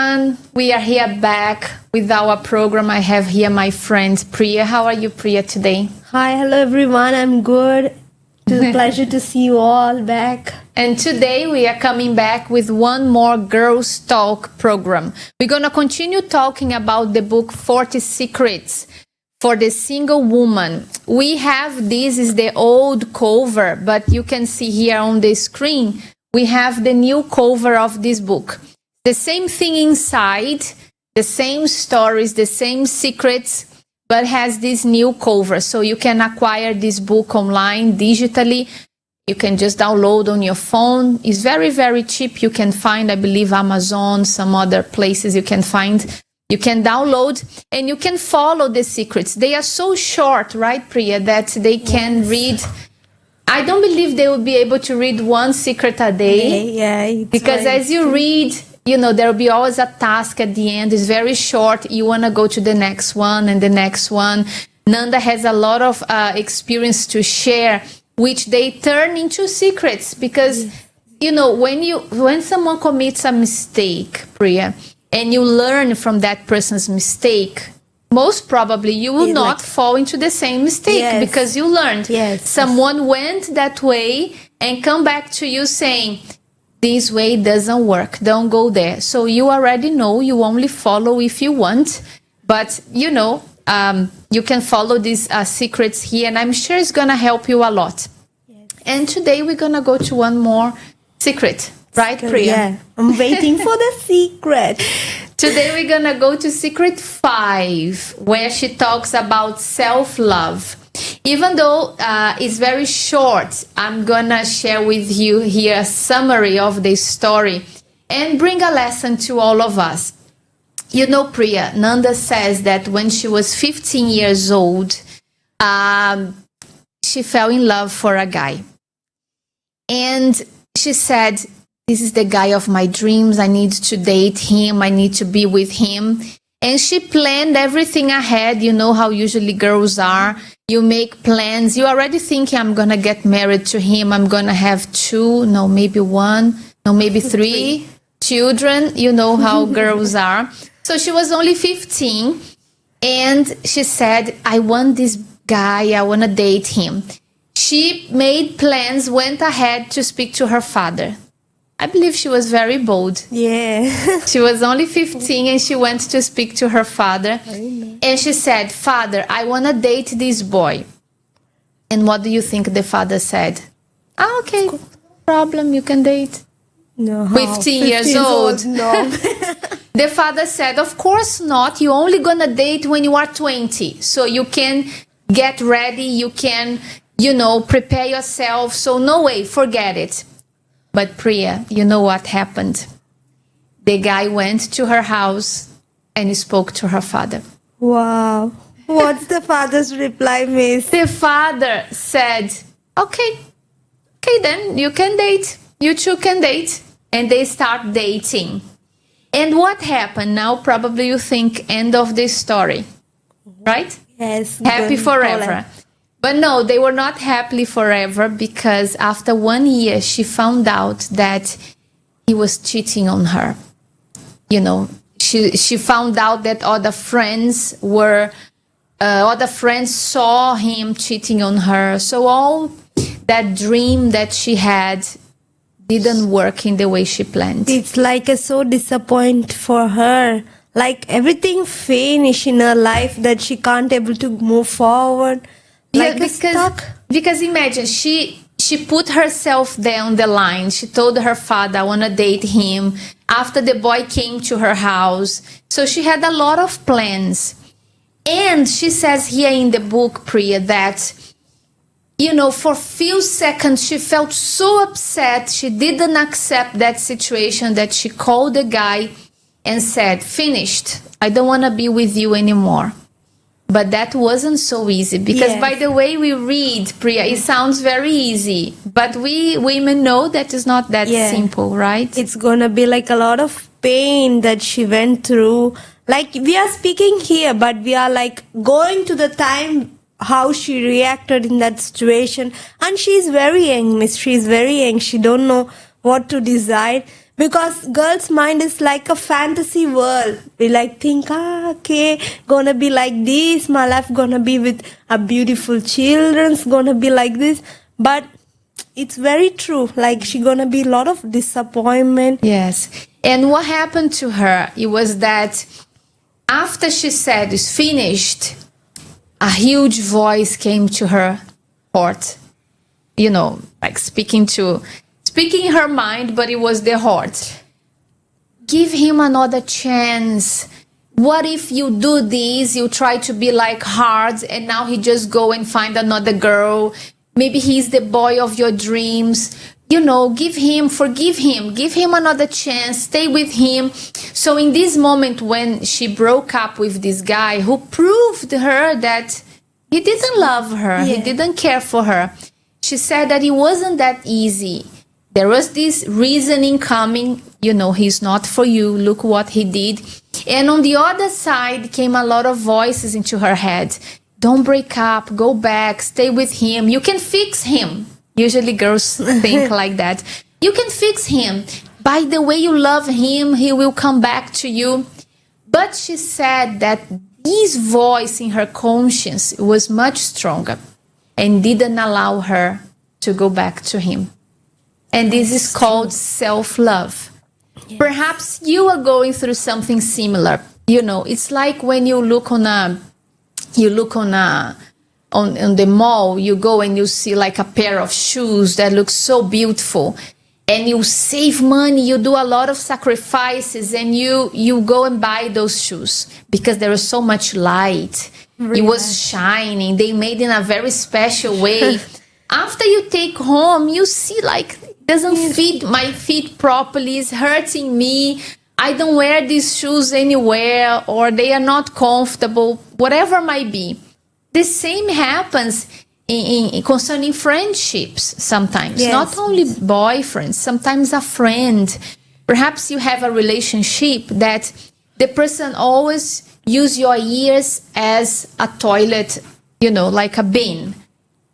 everyone. We are here back with our program. I have here my friend Priya. How are you, Priya, today? Hi, hello everyone. I'm good. It's a pleasure to see you all back. And today we are coming back with one more Girls Talk program. We're going to continue talking about the book 40 Secrets for the Single Woman. We have, this is the old cover, but you can see here on the screen, we have the new cover of this book. The same thing inside, the same stories, the same secrets, but has this new cover. So you can acquire this book online digitally. You can just download on your phone. It's very, very cheap. You can find, I believe, Amazon, some other places you can find. You can download and you can follow the secrets. They are so short, right, Priya, that they can read. I don't believe they will be able to read one secret a day. Yeah. Because as you read, you know, there will be always a task at the end. It's very short. You want to go to the next one and the next one. Nanda has a lot of experience to share, which they turn into secrets. Because, you know, when someone commits a mistake, Priya, and you learn from that person's mistake, most probably you will not fall into the same mistake because you learned. Someone went that way and come back to you saying, this way doesn't work, don't go there. So you already know, you only follow if you want. But, you know, you can follow these secrets here, and I'm sure it's going to help you a lot. And today we're going to go to one more secret. Right, Priya? Yeah, I'm waiting for the secret. Today we're going to go to secret 5, where she talks about self-love. Even though it's very short, I'm going to share with you here a summary of the story and bring a lesson to all of us. You know, Priya, Nanda says that when she was 15 years old, she fell in love for a guy. And she said, this is the guy of my dreams. I need to date him. I need to be with him. And she planned everything ahead. You know how usually girls are. You make plans. You already thinking, I'm going to get married to him. I'm going to have 2, no, maybe 1, no, maybe 3 children. You know how girls are. So she was only 15. And she said, I want this guy. I want to date him. She made plans, went ahead to speak to her father. I believe she was very bold. Yeah. She was only 15 and she went to speak to her father. And she said, Father, I want to date this boy. And what do you think the father said? Okay, no problem, you can date. No. 15 years old. No. The father said, of course not. You're only going to date when you are 20. So you can get ready. You can, you know, prepare yourself. So no way, forget it. But Priya, you know what happened? The guy went to her house and he spoke to her father. Wow. What's the father's reply, miss? The father said, okay then, you can date. You two can date. And they start dating. And what happened? Now probably you think end of this story, right? Yes. Happy forever. But no, they were not happily forever because after 1 year, she found out that he was cheating on her. You know, she found out that other friends saw him cheating on her. So all that dream that she had didn't work in the way she planned. It's like so disappointing for her. Like everything finished in her life that she can't able to move forward. Like because imagine she put herself there on the line. She told her father, I want to date him. After the boy came to her house. So she had a lot of plans. And she says here in the book, Priya, that, you know, for a few seconds she felt so upset. She didn't accept that situation that she called the guy and said, finished. I don't want to be with you anymore. But that wasn't so easy because by the way we read, Priya, it sounds very easy. But we women know that it's not that simple, right? It's gonna be like a lot of pain that she went through. Like we are speaking here, but we are like going to the time how she reacted in that situation. And she's very young, miss. She's very young. She don't know what to decide. because girls' mind is like a fantasy world. We like think, okay, gonna be like this, my life gonna be with a beautiful children's, gonna be like this. But it's very true. Like she gonna be a lot of disappointment. Yes. And what happened to her? It was that after she said it's finished, a huge voice came to her heart. You know, like speaking in her mind, but it was the heart. Give him another chance. What if you do this, you try to be like hard, and now he just go and find another girl. Maybe he's the boy of your dreams. You know, forgive him, give him another chance, stay with him. So in this moment when she broke up with this guy who proved her that he didn't love her, he didn't care for her, she said that it wasn't that easy. There was this reasoning coming, you know, he's not for you, look what he did. And on the other side came a lot of voices into her head. Don't break up, go back, stay with him, you can fix him. Usually girls think like that. You can fix him. By the way you love him, he will come back to you. But she said that this voice in her conscience was much stronger and didn't allow her to go back to him. And this is called self-love. Yes. Perhaps you are going through something similar. You know, it's like when you look on the mall, you go and you see like a pair of shoes that look so beautiful, and you save money, you do a lot of sacrifices, and you go and buy those shoes because there was so much light. Really? It was shining. They made in a very special way. After you take home, you see like it doesn't fit my feet properly. It's hurting me. I don't wear these shoes anywhere, or they are not comfortable, whatever might be. The same happens in concerning friendships sometimes. Yes. Not only boyfriends, sometimes a friend. Perhaps you have a relationship that the person always use your ears as a toilet, you know, like a bin.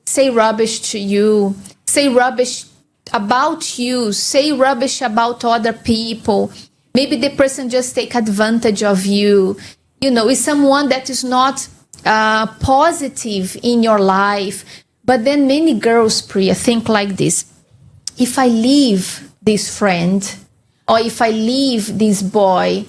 Say rubbish to you, say rubbish about you, say rubbish about other people. Maybe the person just take advantage of you. You know, it's someone that is not positive in your life. But then many girls, Priya, think like this. If I leave this friend, or if I leave this boy,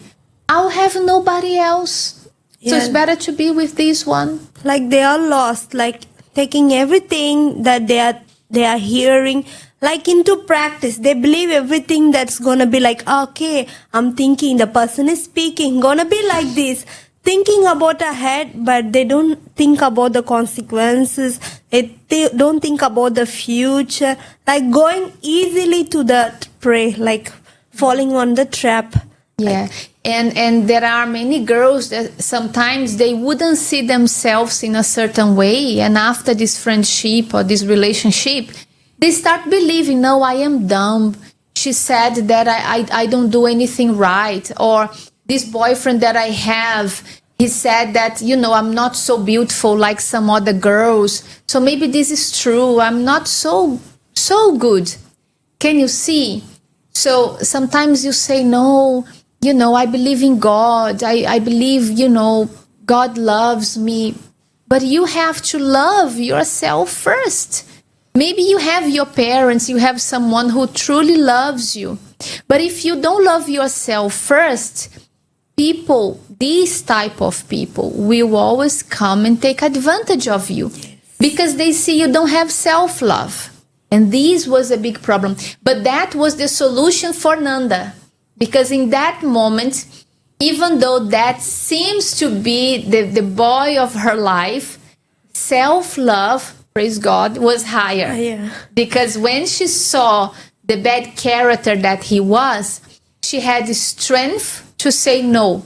I'll have nobody else. Yeah. So it's better to be with this one. Like they are lost, like taking everything that they are hearing like into practice. They believe everything that's gonna be like, okay, I'm thinking the person is speaking, gonna be like this. Thinking about ahead, but they don't think about the consequences. They don't think about the future. Like going easily to the prey, like falling on the trap. Yeah. And there are many girls that sometimes they wouldn't see themselves in a certain way. And after this friendship or this relationship, they start believing, no, I am dumb. She said that I don't do anything right. Or this boyfriend that I have, he said that, you know, I'm not so beautiful like some other girls. So maybe this is true. I'm not so good. Can you see? So sometimes you say, no, you know, I believe in God. I believe, you know, God loves me. But you have to love yourself first. Maybe you have your parents, you have someone who truly loves you. But if you don't love yourself first, people, these type of people, will always come and take advantage of you. Yes. Because they see you don't have self-love. And this was a big problem. But that was the solution for Nanda. Because in that moment, even though that seems to be the boy of her life, self-love, praise God, was higher. Yeah. Because when she saw the bad character that he was, she had the strength to say no.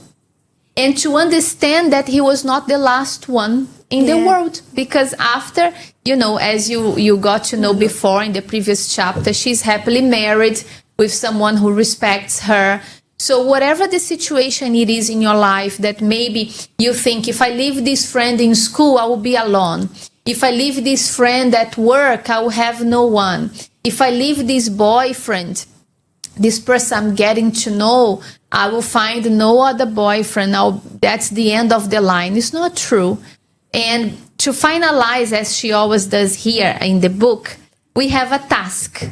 And to understand that he was not the last one in the world. Because after, you know, as you got to know before in the previous chapter, she's happily married with someone who respects her. So whatever the situation it is in your life that maybe you think, if I leave this friend in school, I will be alone. If I leave this friend at work, I will have no one. If I leave this boyfriend, this person I'm getting to know, I will find no other boyfriend. Now that's the end of the line. It's not true. And to finalize, as she always does here in the book, we have a task.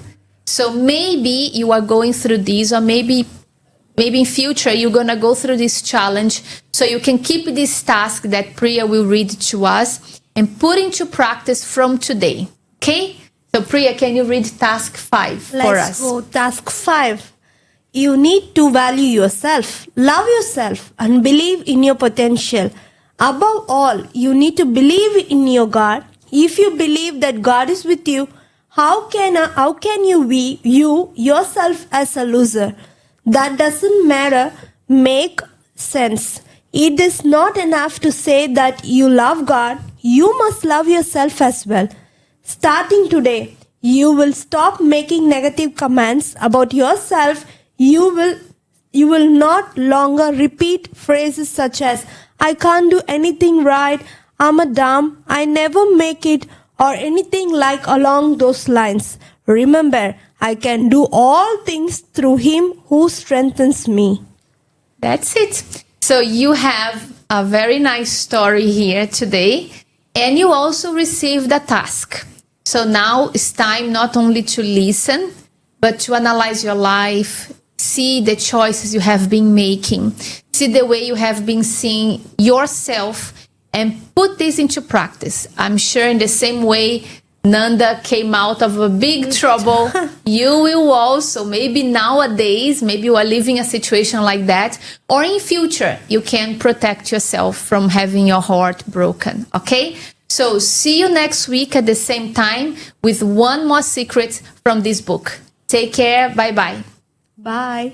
So maybe you are going through this, or maybe in future you're going to go through this challenge. So you can keep this task that Priya will read to us and put into practice from today. Okay? So Priya, can you read task 5 for us? Let's go. Task 5. You need to value yourself, love yourself, and believe in your potential. Above all, you need to believe in your God. If you believe that God is with you, how can you view yourself as a loser? That doesn't matter. Make sense. It is not enough to say that you love God. You must love yourself as well. Starting today, you will stop making negative comments about yourself. You will not longer repeat phrases such as, I can't do anything right, I'm a dumb, I never make it, or anything like along those lines. Remember, I can do all things through Him who strengthens me. That's it. So you have a very nice story here today, and you also received a task. So now it's time not only to listen, but to analyze your life, see the choices you have been making, see the way you have been seeing yourself, and put this into practice. I'm sure in the same way Nanda came out of a big trouble, you will also, maybe nowadays, maybe you are living a situation like that, or in future, you can protect yourself from having your heart broken, okay? So see you next week at the same time with one more secret from this book. Take care. Bye-bye. Bye.